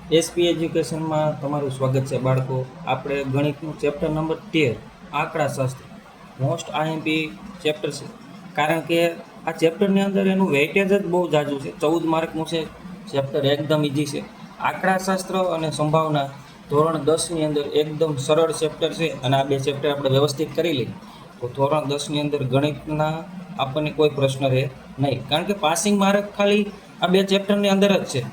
SP એજ્યુકેશનમાં તમારું સ્વાગત છે બાળકો. આપણે ગણિતનું ચેપ્ટર નંબર 13 આંકડાશાસ્ત્ર મોસ્ટ આઈએમપી ચેપ્ટર છે. કારણ કે આ ચેપ્ટરની અંદર એનું વેઇટેજ જ બહુ ઝાઝું છે. 14 માર્કનું છે ચેપ્ટર, એકદમ ઇઝી છે. આંકડાશાસ્ત્ર અને સંભાવના ધોરણ 10ની અંદર એકદમ સરળ ચેપ્ટર છે. અને આ બે ચેપ્ટર આપણે વ્યવસ્થિત કરી લઈએ તો ધોરણ 10ની અંદર ગણિતના આપણને કોઈ પ્રશ્ન રહે નહીં. કારણ કે પાસિંગ માર્ક ખાલી આ બે ચેપ્ટરની અંદર જ છે.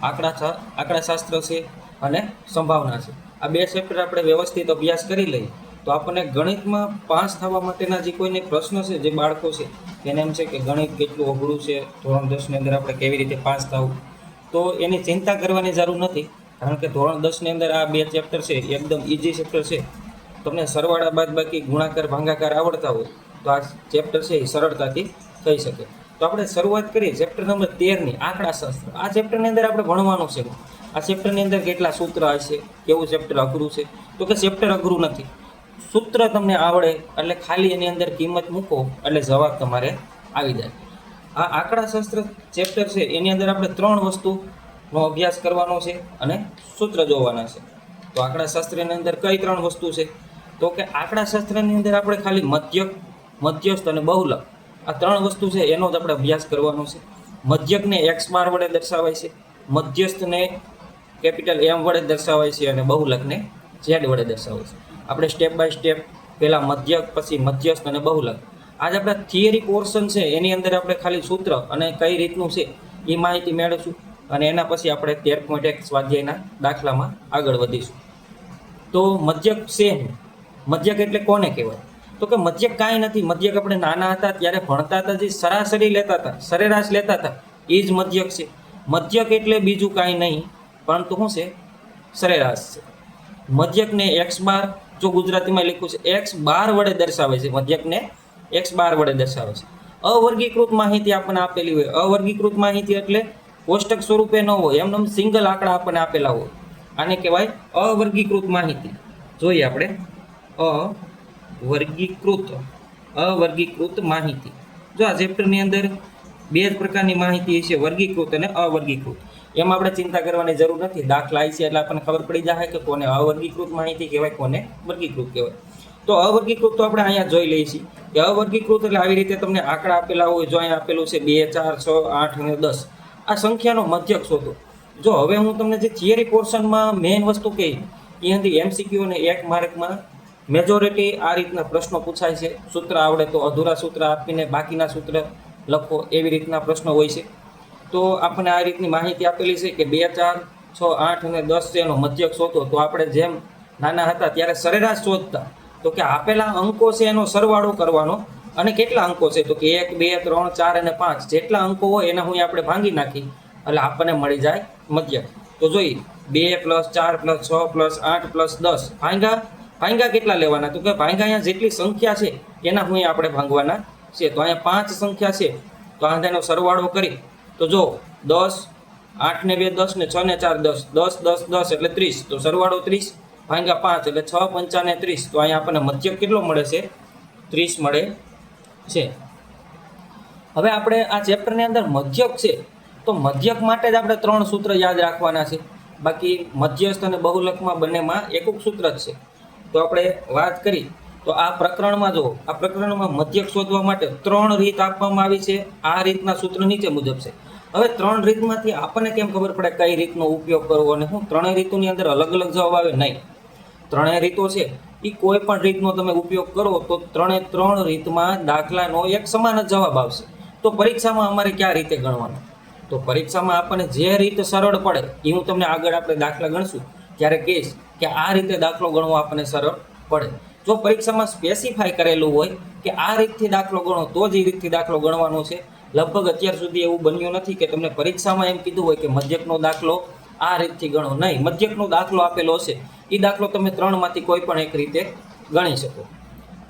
આંકડાશાસ્ત્ર છે અને સંભાવના છે. આ બે ચેપ્ટર આપણે વ્યવસ્થિત અભ્યાસ કરી લઈએ તો આપણને ગણિતમાં પાસ થવા માટેના જે કોઈને પ્રશ્ન છે, જે બાળકો છે એને એમ છે કે ગણિત કેટલું અઘરું છે, ધોરણ 10ની અંદર આપણે કેવી રીતે પાસ થવું, તો એની ચિંતા કરવાની જરૂર નથી. કારણ કે ધોરણ 10ની અંદર આ બે ચેપ્ટર છે એકદમ ઇઝી ચેપ્ટર છે. તમને સરવાળા બાદબાકી ગુણાકાર ભાગાકાર આવડતા હોય તો આ ચેપ્ટર છે એ સરળતાથી થઈ શકે. તો આપણે શરૂઆત કરીએ ચેપ્ટર નંબર 13ની આંકડાશાસ્ત્ર. આ ચેપ્ટરની અંદર આપણે ભણવાનું છે. આ ચેપ્ટરની અંદર કેટલા સૂત્ર હશે, કેવું ચેપ્ટર અઘરું છે, તો કે ચેપ્ટર અઘરું નથી. સૂત્ર તમને આવડે એટલે ખાલી એની અંદર કિંમત મૂકો એટલે જવાબ તમારે આવી જાય. આ આંકડાશાસ્ત્ર ચેપ્ટર છે એની અંદર આપણે 3 વસ્તુનો અભ્યાસ કરવાનો છે અને સૂત્ર જોવાના છે. તો આંકડાશાસ્ત્રની અંદર કઈ 3 વસ્તુ છે? તો કે આંકડાશાસ્ત્રની અંદર આપણે ખાલી મધ્યક, મધ્યસ્થ અને બહુલક, આ 3 વસ્તુ છે એનો જ આપણે અભ્યાસ કરવાનો છે. મધ્યકને x બાર વડે દર્શાવાય છે, મધ્યસ્થને કેપિટલ M વડે દર્શાવાય છે અને બહુલકને Z વડે દર્શાવાય છે. આપણે સ્ટેપ બાય સ્ટેપ પહેલાં મધ્યક, પછી મધ્યસ્થ અને બહુલક. આજ આપણે થિયરી પોર્શન છે એની અંદર આપણે ખાલી સૂત્ર અને કઈ રીતનું છે એ માહિતી મેળવીશું અને એના પછી આપણે 13.1 સ્વાધ્યાયના દાખલામાં આગળ વધીશું. તો મધ્યક છે, મધ્યક એટલે કોને કહેવાય? તો કે મધ્યક કાંઈ નથી. મધ્યક આપણે નાના હતા ત્યારે ભણતા હતા, જે સરાસરી લેતા હતા, સરેરાશ લેતા હતા, એ જ મધ્યક છે. મધ્યક એટલે બીજું કાંઈ નહીં પરંતુ શું છે? સરેરાશ છે. મધ્યકને x બાર, જો ગુજરાતીમાં લખ્યું છે x બાર વડે દર્શાવે છે, મધ્યકને x બાર વડે દર્શાવે છે. અવર્ગીકૃત માહિતી આપણને આપેલી હોય. અવર્ગીકૃત માહિતી એટલે કોષ્ટક સ્વરૂપે ન હોય, એમને સિંગલ આંકડા આપણને આપેલા હોય, આને કહેવાય અવર્ગીકૃત માહિતી. જોઈએ આપણે અવર્ગીકૃત માહિતી. જો આ ચેપ્ટરની અંદર 2 જ પ્રકારની માહિતી છે, વર્ગીકૃત અને અવર્ગીકૃત. એમાં આપણે ચિંતા કરવાની જરૂર નથી. દાખલા આવી છે એટલે આપણને ખબર પડી જાય કે કોને અવર્ગીકૃત માહિતી કહેવાય, કોને વર્ગીકૃત કહેવાય. તો અવર્ગીકૃત તો આપણે અહીંયા જોઈ લઈએ છીએ કે અવર્ગીકૃત એટલે આવી રીતે તમને આંકડા આપેલા હોય. જો અહીંયા આપેલું છે 2, 4, 6, 8 અને 10. આ સંખ્યાનો મધ્યક શોધો. જો હવે હું તમને જે થિયરી પોર્શનમાં મેઇન વસ્તુ કહી, એનાથી MCQ અને 1 માર્કમાં મેજોરિટી આ રીતના પ્રશ્નો પૂછાય છે. સૂત્ર આવડે તો અધૂરા સૂત્ર આપીને બાકીના સૂત્ર લખો, એવી રીતના પ્રશ્નો હોય છે. તો આપણને આ રીતની માહિતી આપેલી છે કે 2, 4, 6, 8 અને 10 છે એનો મધ્યક શોધો. તો આપણે જેમ નાના હતા ત્યારે સરેરાશ શોધતા, તો કે આપેલા અંકો છે એનો સરવાળો કરવાનો. અને કેટલા અંકો છે? તો કે 1, 2, 3, 4 અને 5 જેટલા અંકો હોય એના હું આપણે ભાંગી નાખી એટલે આપણને મળી જાય મધ્યક. તો જોઈએ 2 + 4 + 6 + 8 + 10 ભાંગા કેટલા લેવાના? તો કે ભાંગા અહીંયા જેટલી સંખ્યા છે એના હું આપણે ભાંગવાના છે. તો અહીંયા 5 સંખ્યા છે તો આનો સરવાળો કરી તો જો 10, 8 ને 2 10 ને 6 ને 4 10, 10 10 10 એટલે 30. તો સરવાળો 30 ભાંગ્યા 5 એટલે 6 5 ને 30. તો અહીંયા આપણને મધ્યક કેટલો મળે છે? 30 મળે છે. હવે આપણે આ ચેપ્ટરની અંદર મધ્યક છે તો મધ્યક માટે જ આપણે 3 સૂત્ર યાદ રાખવાના છે. બાકી મધ્યસ્થ અને બહુલકમાં બંનેમાં એકક સૂત્ર જ છે. તો આપણે વાત કરી તો આ પ્રકરણમાં જો આ પ્રકરણમાં મધ્યક શોધવા માટે 3 રીત આપવામાં આવી છે. આ રીતના સૂત્ર નીચે મુજબ છે. હવે 3 રીતમાંથી આપણને કેમ ખબર પડે કઈ રીતનો ઉપયોગ કરવો? અને હું 3 રીતોની અંદર અલગ અલગ જવાબ આવે? નહીં, 3 રીતો છે એ કોઈ પણ રીતનો તમે ઉપયોગ કરો તો 3 રીતમાં દાખલાનો એક સમાન જ જવાબ આવશે. તો પરીક્ષામાં અમારે કયા રીતે ગણવાનું? તો પરીક્ષામાં આપણને જે રીત સરળ પડે એ હું તમને આગળ આપણે દાખલા ગણશું ત્યારે કહીશ કે આ રીતે દાખલો ગણવો આપણને સરળ પડે. જો પરીક્ષામાં સ્પેસિફાય કરેલું હોય કે આ રીતથી દાખલો ગણો તો જ એ રીતથી દાખલો ગણવાનો છે. લગભગ અત્યાર સુધી એવું બન્યું નથી કે તમને પરીક્ષામાં એમ કીધું હોય કે મધ્યકનો દાખલો આ રીતથી ગણો. નહીં, મધ્યકનો દાખલો આપેલો હશે એ દાખલો તમે 3માંથી કોઈ પણ એક રીતે ગણી શકો.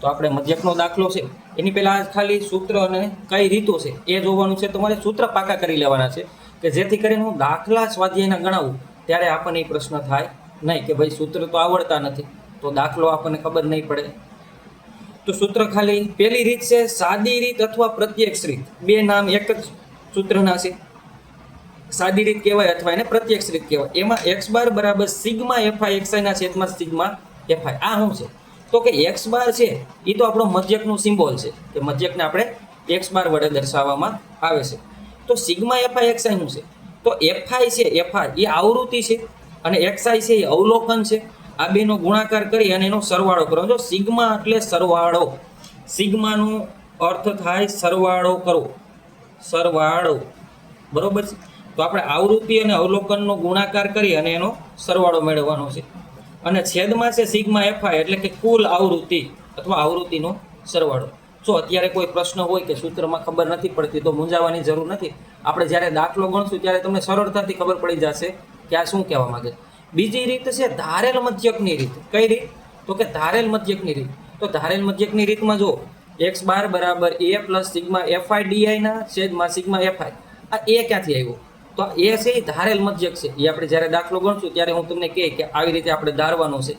તો આપણે મધ્યકનો દાખલો છે એની પહેલાં ખાલી સૂત્ર અને કઈ રીતો છે એ જોવાનું છે. તમારે સૂત્ર પાકા કરી લેવાના છે કે જેથી કરીને હું દાખલા સ્વાધ્યાયના ગણાવું ત્યારે આપણને એ પ્રશ્ન થાય નહીં કે ભાઈ સૂત્ર તો આવડતા નથી તો દાખલો આપણને ખબર નહીં પડે. તો સૂત્ર ખાલી પહેલી રીત છે સાદી રીત અથવા પ્રત્યક્ષ રીત. 2 નામ એક જ સૂત્રના છે. સાદી રીત કહેવાય અથવા એને પ્રત્યક્ષ રીત કહેવાય. એમાં એક્સ બાર બરાબર સિગ્મા એફઆઈ એક્સઆઈના છેદમાં સિગ્મા એફઆઈ. આ શું છે તો કે એક્સ બાર છે એ તો આપણો મધ્યકનું સિમ્બોલ છે કે મધ્યકને આપણે એક્સ બાર વડે દર્શાવવામાં આવે છે. તો સિગ્મા એફઆઈ એક્સઆઈ શું છે તો એફઆઈ છે, એફઆઈ એ આવૃત્તિ છે અને એક્સઆઈ છે એ અવલોકન છે. આ બેનો ગુણાકાર કરી અને એનો સરવાળો કરો. જો સિગ્મા એટલે સરવાળો, સિગ્માનો અર્થ થાય સરવાળો કરો, સરવાળો, બરોબર છે. તો આપણે આવૃત્તિ અને અવલોકનનો ગુણાકાર કરી અને એનો સરવાળો મેળવવાનો છે. અને છેદમાં છે સિગ્મા એફઆઈ એટલે કે કુલ આવૃત્તિ અથવા આવૃત્તિનો સરવાળો. જો અત્યારે કોઈ પ્રશ્ન હોય કે સૂત્રમાં ખબર નથી પડતી તો મૂંઝાવાની જરૂર નથી. આપણે જ્યારે દાખલો ગણશું ત્યારે તમને સરળતાથી ખબર પડી જશે કે આ શું કહેવા માંગે. બીજી રીત છે ધારેલ મધ્યકની રીત. કઈ રીત તો કે ધારેલ મધ્યકની રીત. તો ધારેલ મધ્યકની રીતમાં જો એક્સ બાર બરાબર એ પ્લસ સિગ્મા એફઆઈ ડીઆઈના છેદમાં સિગ્મા એફઆઈ. આ એ ક્યાંથી આવ્યો તો એ છે એ ધારેલ મધ્યક છે. એ આપણે જ્યારે દાખલો ગણશું ત્યારે હું તમને કહે કે આવી રીતે આપણે ધારવાનું છે.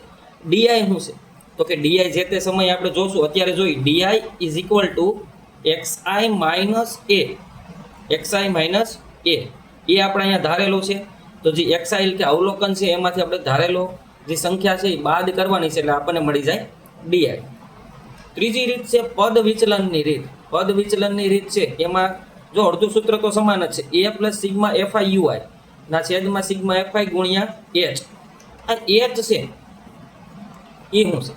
ડીઆઈ શું છે તો કે ડીઆઈ જે તે સમયે આપણે જોશું. અત્યારે જોઈ DI is equal to XI minus A, XI minus A આપણે અહીંયા ધારેલો છે. તો જે એક્સઆઈ કે અવલોકન છે એમાંથી આપણે ધારેલો જે સંખ્યા છે એ બાદ કરવાની છે એટલે આપણને મળી જાય ડીઆઈ. ત્રીજી રીત છે પદ વિચલનની રીત. પદ વિચલનની રીત છે એમાં જો અડધું સૂત્ર તો સમાન જ છે એ પ્લસ સિગ્મા એફઆઈ યુઆઈ ના છેદમાં સિગ્મા એફઆઈ ગુણ્યા એચ. આ એચ છે એ શું છે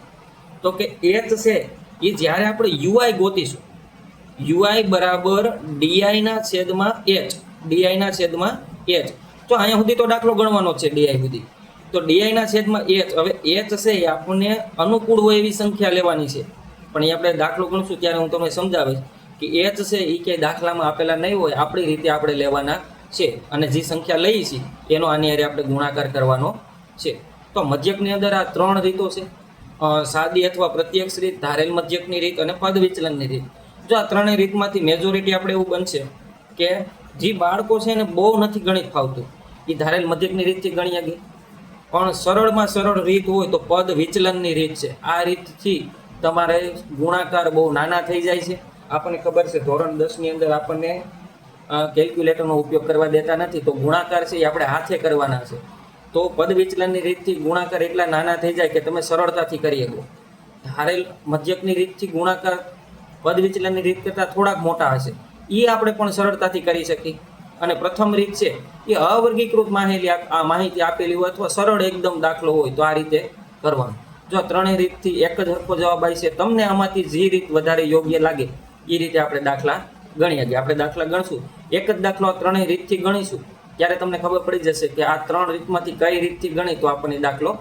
તો કે એચ છે એ જ્યારે આપણે યુઆઈ ગોતીશું, યુઆઈ બરાબર ડીઆઈના છેદમાં એચ, ડીઆઈના છેદમાં એચ. તો અહીંયા સુધી તો દાખલો ગણવાનો છે ડીઆઈ સુધી. તો ડીઆઈના છેદમાં એચ. હવે એચ છે એ આપણને અનુકૂળ હોય એવી સંખ્યા લેવાની છે. પણ એ આપણે દાખલો ગણશું ત્યારે હું તમને સમજાવીશ કે એચ છે એ ક્યાંય દાખલામાં આપેલા નહીં હોય, આપણી રીતે આપણે લેવાના છે. અને જે સંખ્યા લઈએ છીએ એનો આની હારે આપણે ગુણાકાર કરવાનો છે. તો મધ્યકની અંદર આ ત્રણ રીતો છે, સાદી અથવા પ્રત્યક્ષ રીત, ધારેલ મધ્યકની રીત અને પદ વિચલનની રીત. જો આ ત્રણેય રીતમાંથી મેજોરિટી આપણે એવું બનશે કે જે બાળકો છે એને બહુ નથી ગણિત ફાવતું એ ધારેલ મધ્યકની રીતથી ગણી શકે. પણ સરળમાં સરળ રીત હોય તો પદ વિચલનની રીત છે. આ રીતથી તમારે ગુણાકાર બહુ નાના થઈ જાય છે. આપણને ખબર છે ધોરણ 10ની અંદર આપણને કેલ્ક્યુલેટરનો ઉપયોગ કરવા દેતા નથી. તો ગુણાકાર છે એ આપણે હાથે કરવાના છે. તો પદ વિચલનની રીતથી ગુણાકાર એટલા નાના થઈ જાય કે તમે સરળતાથી કરી શકો. ધારેલ મધ્યકની રીતથી ગુણાકાર પદ વિચલનની રીત કરતાં થોડાક મોટા હશે, એ આપણે પણ સરળતાથી કરી શકીએ. અને પ્રથમ રીત છે એ અવર્ગીકૃત માહિતી આપેલી હોય અથવા સરળ એકદમ દાખલો હોય તો આ રીતે કરવાનું. જો ત્રણેય રીતથી એક જ હરખો જવાબ આવી છે, તમને આમાંથી જે રીત વધારે યોગ્ય લાગે એ રીતે આપણે દાખલા ગણી શકીએ. આપણે દાખલા ગણશું, એક જ દાખલો આ ત્રણેય રીતથી ગણીશું ત્યારે તમને ખબર પડી જશે કે આ ત્રણ રીતમાંથી કઈ રીતથી ગણી તો આપણને દાખલો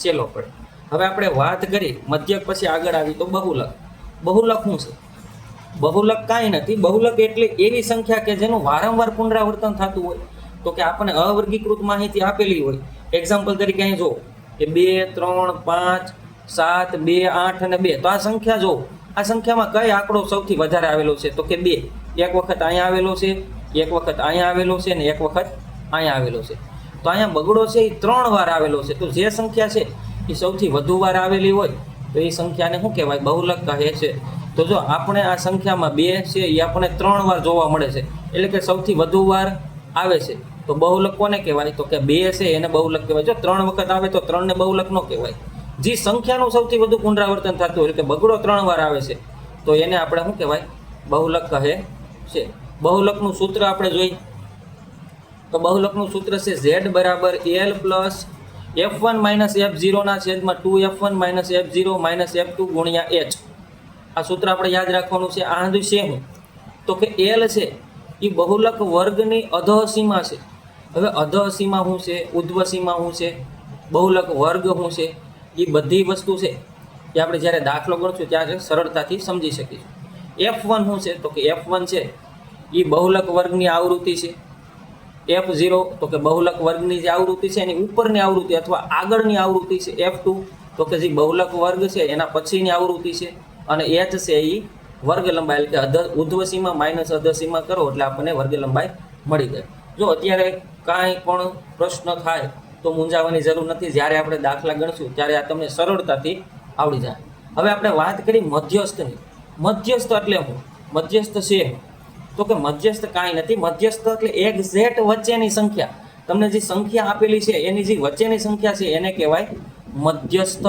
સહેલો પડે. હવે આપણે વાત કરી મધ્યક પછી આગળ આવી તો બહુલક. બહુલક શું છે? બહુલક કાંઈ નથી. બહુલક એટલે એવી સંખ્યા કે જેનું વારંવાર પુનરાવર્તન થતું હોય. તો કે આપણને અવર્ગીકૃત માહિતી આપેલી હોય. એક્ઝામ્પલ તરીકે અહીં જો કે 2, 3, 5, 7, 2, 8 અને 2. તો આ સંખ્યા જો આ સંખ્યામાં કઈ આંકડો સૌથી વધારે આવેલો છે તો કે 2. એક વખત અહીંયા આવેલો છે, એક વખત અહીંયા આવેલો છે અને એક વખત અહીંયા આવેલો છે. તો અહીંયા બગડો છે એ 3 વાર આવેલો છે. તો જે સંખ્યા છે એ સૌથી વધુ વાર આવેલી હોય તો એ સંખ્યાને શું કહેવાય? બહુલક કહે છે. તો જો આપણે આ સંખ્યામાં 2 છે એ આપણને 3 વાર જોવા મળે છે એટલે કે સૌથી વધુ વાર આવે છે. તો બહુલક કોને કહેવાય? તો કે 2 છે એને બહુલક કહેવાય. જો 3 વખત આવે તો 3 ને બહુલક ન કહેવાય. જે સંખ્યાનું સૌથી વધુ પુનરાવર્તન થતું હોય એટલે કે બગડો 3 વાર આવે છે તો એને આપણે શું કહેવાય? બહુલક કહે છે. બહુલકનું સૂત્ર આપણે જોઈએ તો બહુલકનું સૂત્ર છે z બરાબર l plus f1 minus f0 ના છેદમાં 2f1 minus f0 minus f2 ગુણ્યા h. આ સૂત્ર આપણે યાદ રાખવાનું છે. આ હંધું છે હું તો કે l છે એ બહુલક વર્ગની અધઃસીમા છે. હવે અધઃસીમા શું છે, ઉધ્વસીમા શું છે, બહુલક વર્ગ શું છે, એ બધી વસ્તુ છે એ આપણે જ્યારે દાખલો ગણશું ત્યારે સરળતાથી સમજી શકીશું. f1 શું છે તો કે f1 છે એ બહુલક વર્ગની આવૃત્તિ છે. f0 તો કે બહુલક વર્ગની જે આવૃત્તિ છે એની ઉપરની આવૃત્તિ અથવા આગળની આવૃત્તિ છે. f2 તો કે જે બહુલક વર્ગ છે એના પછીની આવૃત્તિ છે. અને h છે એ વર્ગ લંબાઈ એટલે કે ઉધ્વસીમા માઇનસ અધઃસીમા કરો એટલે આપણને વર્ગ લંબાઈ મળી જાય. જો અત્યારે કાંઈ પણ પ્રશ્ન થાય તો મૂંઝાવાની જરૂર નથી. જ્યારે આપણે દાખલા ગણશું ત્યારે આ તમને સરળતાથી આવડી જાય. હવે આપણે વાત કરી મધ્યસ્થની. મધ્યસ્થ એટલે શું? મધ્યસ્થ છે તો કે મધ્યસ્થ કાંઈ નથી. મધ્યસ્થ એટલે એક્ઝેક્ટ વચ્ચેની સંખ્યા. તમને જે સંખ્યા આપેલી છે એની જે વચ્ચેની સંખ્યા છે એને કહેવાય મધ્યસ્થ.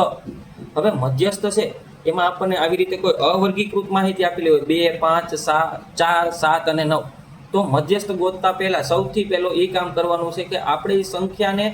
હવે મધ્યસ્થ છે એમાં આપણને આવી રીતે કોઈ અવર્ગીકૃત માહિતી આપેલી હોય 2, 5, 4, 7 અને 9, તો મધ્યસ્થ ગોતતા પહેલા સૌથી પહેલો એ કામ કરવાનું છે કે આપણે એ સંખ્યાને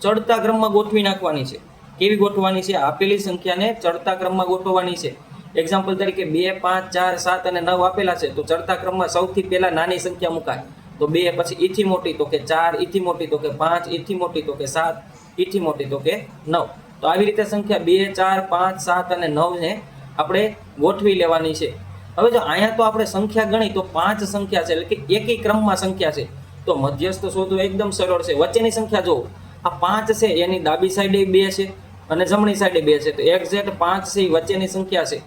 ચડતા ક્રમમાં ગોઠવી નાખવાની છે. કેવી ગોઠવવાની છે? આપેલી સંખ્યાને ચડતા ક્રમમાં ગોઠવવાની છે. એક્ઝામ્પલ તરીકે 2, 5, 4, 7 અને 9 આપેલા છે, તો ચડતા ક્રમમાં સૌથી પહેલા નાની સંખ્યા મુકાય. તો 2 પછી ઈથી મોટી, તો કે 4 ઈથી મોટી, તો કે 5 ઈથી મોટી, તો કે 7 ઈથી મોટી, તો કે 9. તો આવી રીતે સંખ્યા 2, 4, 5, 7 અને 9 ને આપણે ગોઠવી લેવાની છે. હવે જો અહીંયા તો આપણે સંખ્યા ગણી તો 5 સંખ્યા છે, એટલે કે એકી ક્રમમાં સંખ્યા છે. તો મધ્યસ્થ શોધવું એકદમ સરળ છે. વચ્ચેની સંખ્યા જુઓ, આ 5 છે એની ડાબી સાઈડે 2 છે અને જમણી સાઈડે 2 છે, તો એક્ઝેક્ટ 5 છે એ વચ્ચેની સંખ્યા છે.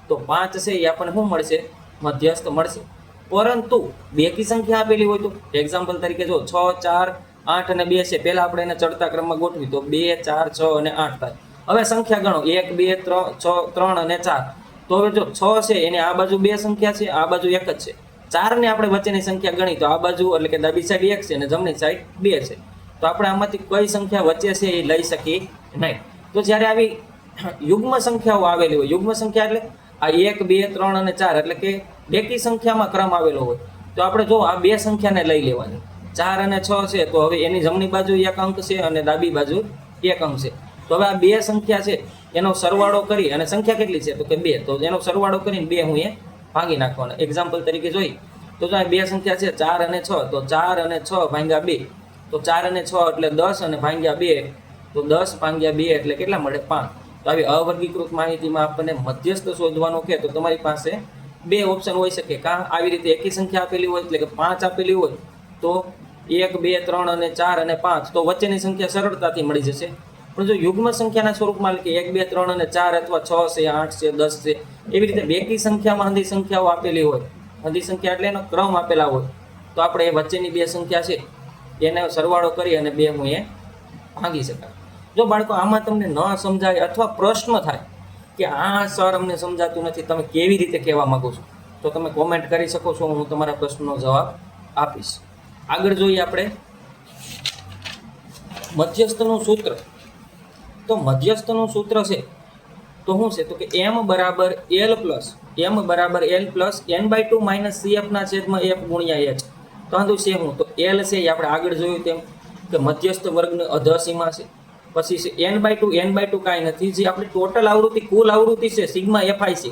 તો 5 છે એ આપણને શું મળશે? મધ્યસ્થ મળશે. પરંતુ બેકી સંખ્યા આપેલી હોય તો એક્ઝામ્પલ તરીકે જો 6, 4, 8 અને 2 છે, પહેલા આપણે એને ચડતા ક્રમમાં ગોઠવી તો 2, 4, 6 અને 8 થાય. હવે સંખ્યા ગણો 1, 2, 3 અને 4. તો હવે જો 6 છે એની આ બાજુ 2 સંખ્યા છે, આ બાજુ 1 જ છે. 4 ને આપણે વચ્ચેની સંખ્યા ગણી તો આ બાજુ એટલે કે ડાબી સાઈડ 1 છે અને જમણી સાઈડ 2 છે. તો આપણે આમાંથી કઈ સંખ્યા વચ્ચે છે એ લઈ શકીએ નહીં. તો જ્યારે આવી યુગ્મ સંખ્યાઓ આવેલી હોય, યુગ્મ સંખ્યા એટલે આ 1, 2, 3 અને 4 એટલે કે બેકી સંખ્યામાં ક્રમ આવેલો હોય, તો આપણે જો આ બે સંખ્યાને લઈ લેવાની. 4 અને 6 છે તો હવે એની જમણી બાજુ 1 અંક છે અને ડાબી બાજુ 1 અંક છે. તો હવે આ બે સંખ્યા છે એનો સરવાળો કરી અને સંખ્યા કેટલી છે તો કે 2, તો એનો સરવાળો કરીને 2 હું એ ભાંગી નાખવાના. એક્ઝામ્પલ તરીકે જોઈ તો જો આ બે સંખ્યા છે 4 અને 6, તો 4 અને 6 ભાંગ્યા 2, તો 4 અને 6 એટલે 10 અને ભાંગ્યા 2, તો 10 ભાંગ્યા 2 એટલે કેટલા મળે? 5. તો આવી અવર્ગીકૃત માહિતીમાં આપણને મધ્યસ્થ શોધવાનું કે તો તમારી પાસે બે ઓપ્શન હોઈ શકે. કાં આવી રીતે એકી સંખ્યા આપેલી હોય એટલે કે 5 આપેલી હોય તો 1, 2, 3 અને 4 અને 5, તો વચ્ચેની સંખ્યા સરળતાથી મળી જશે. પણ જો યુગ્મ સંખ્યાના સ્વરૂપમાં કે 1, 2, 3 અને 4 અથવા 6 છે, 8 છે, 10 છે, એવી રીતે બેકી સંખ્યામાં હંધી સંખ્યાઓ આપેલી હોય, હંધી સંખ્યા એટલે એનો ક્રમ આપેલા હોય, તો આપણે એ વચ્ચેની બે સંખ્યા છે એને સરવાળો કરી અને 2 હું એ ભાંગી શકાય. જો બાળકો આમાં તમને ન સમજાય અથવા પ્રશ્ન થાય કે આ સર અમને સમજાતું નથી, તમે કેવી રીતે કહેવા માંગો છો, તો તમે કોમેન્ટ કરી શકો છો, હું તમારા પ્રશ્નનો જવાબ આપીશ. આગળ જોઈએ આપણે મધ્યસ્થનું સૂત્ર. તો મધ્યસ્થનું સૂત્ર છે તો શું છે તો કે m બરાબર l plus n/2 minus cf ના છેદમાં f ગુણ્યા h. તો આંધું છે હું તો l છે એ આપણે આગળ જોયું તેમ કે મધ્યસ્થ વર્ગની અધસીમા છે. પછી છે n/2 કાંઈ નથી, જે આપણી ટોટલ આવૃત્તિ કુલ આવૃત્તિ છે સિગ્મા fi છે.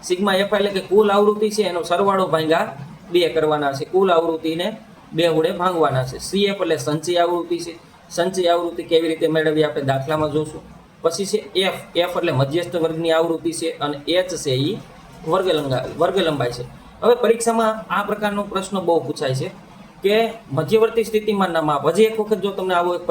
સિગ્મા fi એટલે કે કુલ આવૃત્તિ છે એનો સરવાળો ભાંગ્યા 2 કરવાના છે. કુલ આવૃત્તિને 2 વડે ભાંગવાના છે. cf એટલે સંચય આવૃત્તિ છે. સંચય આવૃત્તિ કેવી રીતે મેળવી આપણે દાખલામાં જોશું. પછી છે f એટલે મધ્યસ્થ વર્ગની આવૃત્તિ છે અને h છે એ વર્ગ લંબાઈ છે. હવે પરીક્ષામાં આ પ્રકારનો પ્રશ્ન બહુ પૂછાય છે કે મધ્યવર્તી સ્થિતિમાનના માપ. હજી એક વખત જો તમને આવો એક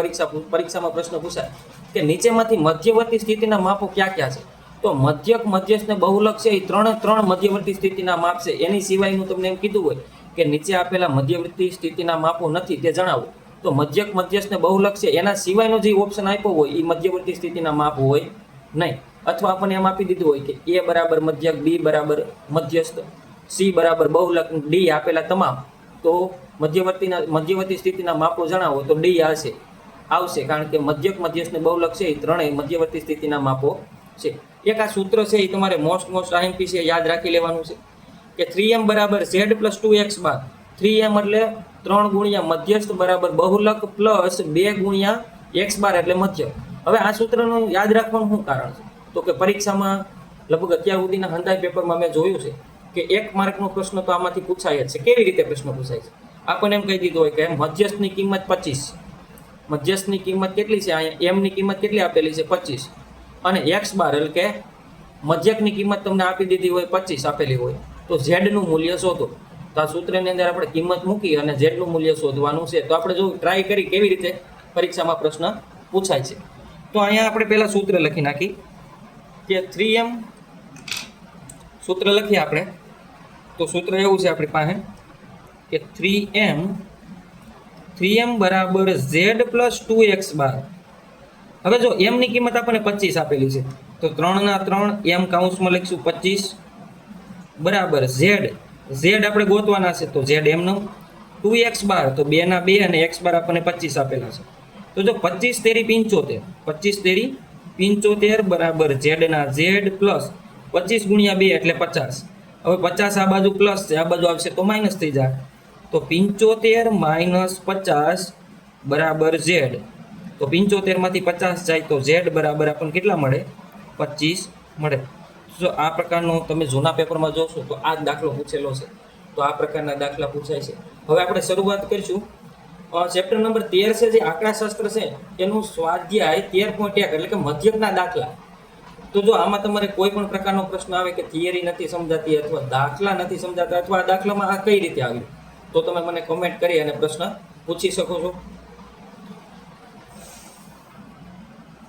પરીક્ષામાં પ્રશ્ન પૂછાય કે નીચેમાંથી મધ્યવર્તી સ્થિતિના માપો ક્યાં ક્યાં છે, તો મધ્યક, મધ્યસ્થ ને બહુલક છે એ ત્રણ મધ્યવર્તી સ્થિતિના માપ છે. એની સિવાયનું તમને એમ કીધું હોય કે નીચે આપેલા મધ્યવર્તી સ્થિતિના માપો નથી તે જણાવો, તો મધ્યક, મધ્યસ્થ ને બહુલક છે એના સિવાયનો જે ઓપ્શન આપ્યો હોય એ મધ્યવર્તી સ્થિતિના માપ હોય નહીં. અથવા આપણને એમ આપી દીધું હોય કે a બરાબર મધ્યક, b બરાબર મધ્યસ્થ, c બરાબર બહુલક, d આપેલા તમામ, તો મધ્યવર્તી સ્થિતિના માપો જણાવો તો d આવશે, કારણ કે મધ્યક, મધ્યસ્થ ને બહુલક છે એ ત્રણેય મધ્યવર્તી સ્થિતિના માપો છે. એક આ સૂત્ર છે એ તમારે મોસ્ટ IMP છે યાદ રાખી લેવાનું છે કે 3m બરાબર z પ્લસ 2x બાર. 3m એટલે 3 ગુણ્યા મધ્યસ્થ બરાબર બહુલક પ્લસ 2 ગુણ્યા x બાર એટલે મધ્યક. હવે આ સૂત્રનું યાદ રાખવાનું શું કારણ છે તો કે પરીક્ષામાં લગભગ અત્યાર સુધીના હંધાઈ પેપરમાં મેં જોયું છે કે 1 માર્કનો પ્રશ્ન તો આમાંથી પૂછાય જ છે. કેવી રીતે પ્રશ્ન પૂછાય છે? આપણને એમ કહી દીધું હોય કે મધ્યસ્થની કિંમત 25. મધ્યસ્થની કિંમત કેટલી છે? અહીંયા m ની કિંમત કેટલી આપેલી છે? 25. અને x બાર એટલે કે મધ્યકની કિંમત તમને આપી દીધી હોય 25 આપેલી હોય, તો z નું મૂલ્ય શોધો. તો આ સૂત્રની અંદર આપણે કિંમત મૂકી અને z નું મૂલ્ય શોધવાનું છે. તો આપણે જો ટ્રાય કરી કેવી રીતે પરીક્ષામાં પ્રશ્ન પૂછાય છે. તો અહીંયા આપણે પહેલા સૂત્ર લખી નાખી કે 3m સૂત્ર લખીએ આપણે. તો સૂત્ર એવું છે આપણી પાસે કે 3m બરાબર z પ્લસ 2x બાર. હવે જો m ની કિંમત આપણને 25 આપેલી છે, તો 3 ના 3 m કાઉન્સમાં લખીશું 25 બરાબર z ઝેડ આપણે ગોતવાના છે તો ઝેડ એમનો 2x બાર તો 2 ના 2 અને x બાર આપણને 25 આપેલા છે. તો જો 25 તેરી 75, 25 તેરી 75 બરાબર ઝેડ ના ઝેડ પ્લસ 25 ગુણ્યા 2 એટલે 50. હવે 50 આ બાજુ પ્લસ છે, આ બાજુ આવશે તો માઇનસ થઈ જાય. તો 75 માઇનસ 50 બરાબર ઝેડ. તો 75 માંથી 50 જાય તો ઝેડ બરાબર આપણને કેટલા મળે? 25 મળે. જો આ પ્રકારનો તમે જૂના પેપરમાં જોશો તો આ જ દાખલો પૂછેલો છે. તો આ પ્રકારના દાખલા પૂછાય છે. હવે આપણે શરૂઆત કરીશું ચેપ્ટર નંબર 13 છે જે આંકડાશાસ્ત્ર છે એનું સ્વાધ્યાય 13.1 એટલે કે મધ્યકના દાખલા. તો જો આમાં તમારે કોઈ પણ પ્રકારનો પ્રશ્ન આવે કે થિયરી નથી સમજાતી અથવા દાખલા નથી સમજાતા અથવા આ દાખલામાં આ કઈ રીતે આવ્યું તો તમે મને કમેન્ટ કરી અને પ્રશ્ન પૂછી શકો છો.